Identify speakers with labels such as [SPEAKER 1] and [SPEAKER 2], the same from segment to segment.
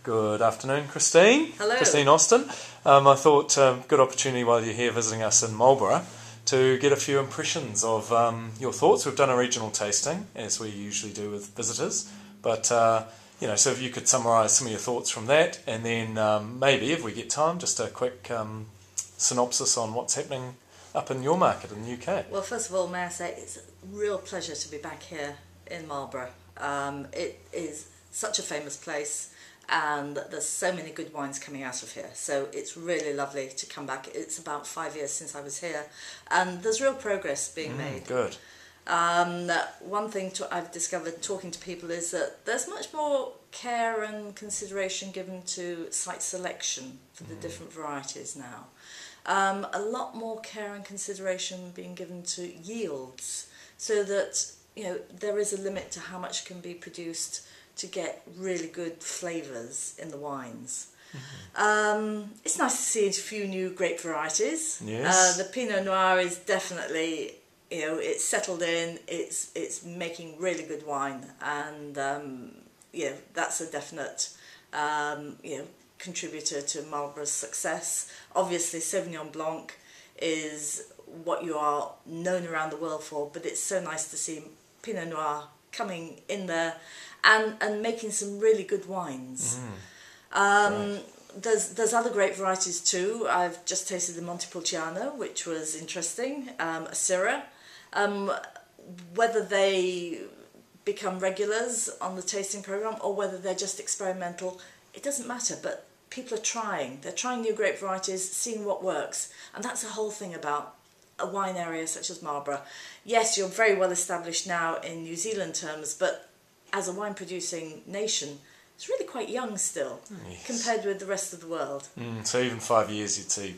[SPEAKER 1] Good afternoon, Christine.
[SPEAKER 2] Hello.
[SPEAKER 1] Christine Austin. I thought good opportunity while you're here visiting us in Marlborough to get a few impressions of your thoughts. We've done a regional tasting, as we usually do with visitors, but so if you could summarise some of your thoughts from that, and then maybe, if we get time, just a quick synopsis on what's happening up in your market in the UK.
[SPEAKER 2] Well, first of all, may I say it's a real pleasure to be back here in Marlborough. It is such a famous place, and there's so many good wines coming out of here, so it's really lovely to come back. It's about 5 years since I was here, and there's real progress being made.
[SPEAKER 1] Good.
[SPEAKER 2] One thing I've discovered talking to people is that there's much more care and consideration given to site selection for the different varieties now. A lot more care and consideration being given to yields, so that there is a limit to how much can be produced to get really good flavours in the wines. It's nice to see a few new grape varieties.
[SPEAKER 1] Yes.
[SPEAKER 2] The Pinot Noir is definitely, it's settled in, it's making really good wine, and that's a definite contributor to Marlborough's success. Obviously Sauvignon Blanc is what you are known around the world for, but it's so nice to see Pinot Noir coming in there and making some really good wines.
[SPEAKER 1] Right.
[SPEAKER 2] There's other great varieties too. I've just tasted the Montepulciano, which was interesting, a Syrah. Whether they become regulars on the tasting programme or whether they're just experimental, it doesn't matter, but people are trying. They're trying new grape varieties, seeing what works, and that's the whole thing about a wine area such as Marlborough. Yes, you're very well established now in New Zealand terms, but as a wine producing nation, it's really quite young still,
[SPEAKER 1] Yes.
[SPEAKER 2] compared with the rest of the world.
[SPEAKER 1] So even 5 years you'd see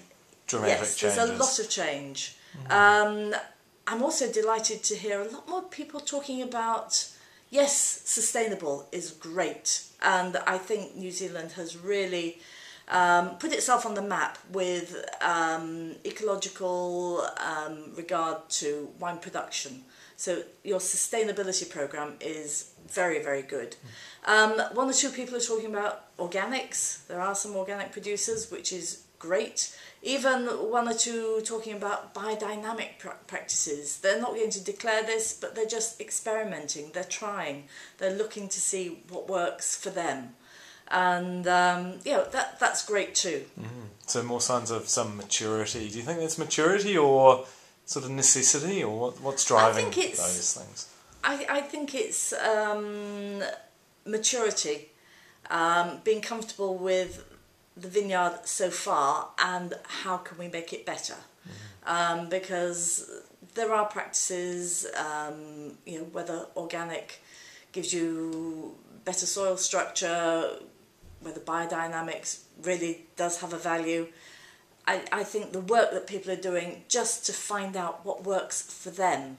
[SPEAKER 1] dramatic
[SPEAKER 2] Yes,
[SPEAKER 1] changes.
[SPEAKER 2] there's a lot of change. I'm also delighted to hear a lot more people talking about, yes, sustainable is great, and I think New Zealand has really put itself on the map with ecological regard to wine production. So your sustainability programme is very, very good. One or two people are talking about organics. There are some organic producers, which is great. Even one or two talking about biodynamic practices. They're not going to declare this, but they're just experimenting. They're trying. They're looking to see what works for them. And that's great too.
[SPEAKER 1] So more signs of some maturity. Do you think that's maturity or sort of necessity, or what's driving those things?
[SPEAKER 2] I think it's maturity, being comfortable with the vineyard so far and how can we make it better. Because there are practices, whether organic gives you better soil structure, whether biodynamics really does have a value. I think the work that people are doing just to find out what works for them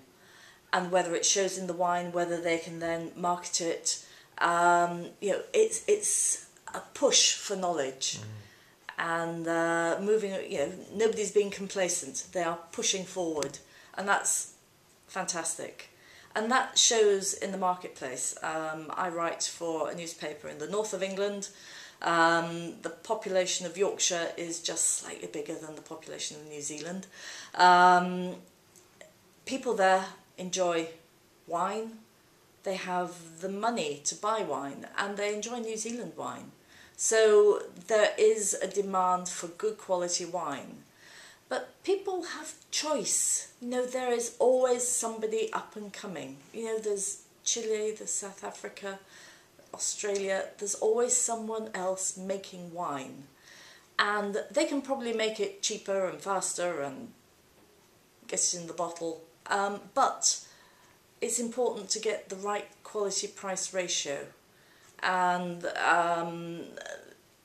[SPEAKER 2] and whether it shows in the wine, whether they can then market it, it's a push for knowledge. And moving, nobody's being complacent. They are pushing forward, and that's fantastic. And that shows in the marketplace. I write for a newspaper in the north of England. The population of Yorkshire is just slightly bigger than the population of New Zealand. People there enjoy wine. They have the money to buy wine, and they enjoy New Zealand wine. So there is a demand for good quality wine. But people have choice. There is always somebody up and coming. There's Chile, there's South Africa, Australia. There's always someone else making wine. And they can probably make it cheaper and faster and get it in the bottle. But it's important to get the right quality-price ratio. And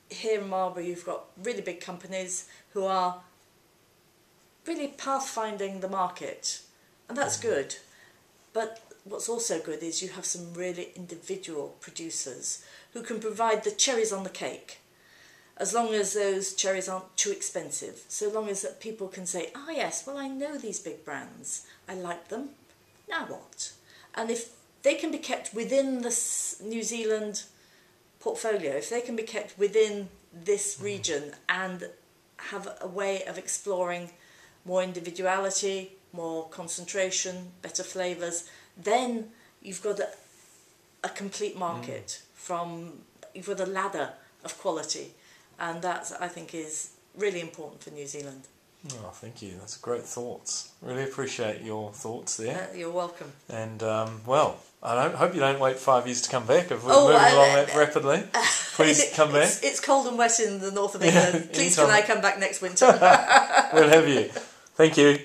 [SPEAKER 2] here in Marlborough you've got really big companies who are really pathfinding the market, and that's good. But what's also good is you have some really individual producers who can provide the cherries on the cake, as long as those cherries aren't too expensive, so long as that people can say, yes, well, I know these big brands, I like them, now what? And if they can be kept within the New Zealand portfolio, if they can be kept within this region and have a way of exploring more individuality, more concentration, better flavours, then you've got a complete market. You've got a ladder of quality, and that, I think, is really important for New Zealand.
[SPEAKER 1] Oh, thank you. That's great thoughts. Really appreciate your thoughts there.
[SPEAKER 2] You're welcome.
[SPEAKER 1] And, well, I hope you don't wait 5 years to come back if we're moving along that rapidly. Please come back.
[SPEAKER 2] It's cold and wet in the north of England. Please can I come back next winter?
[SPEAKER 1] We'll have you. Thank you.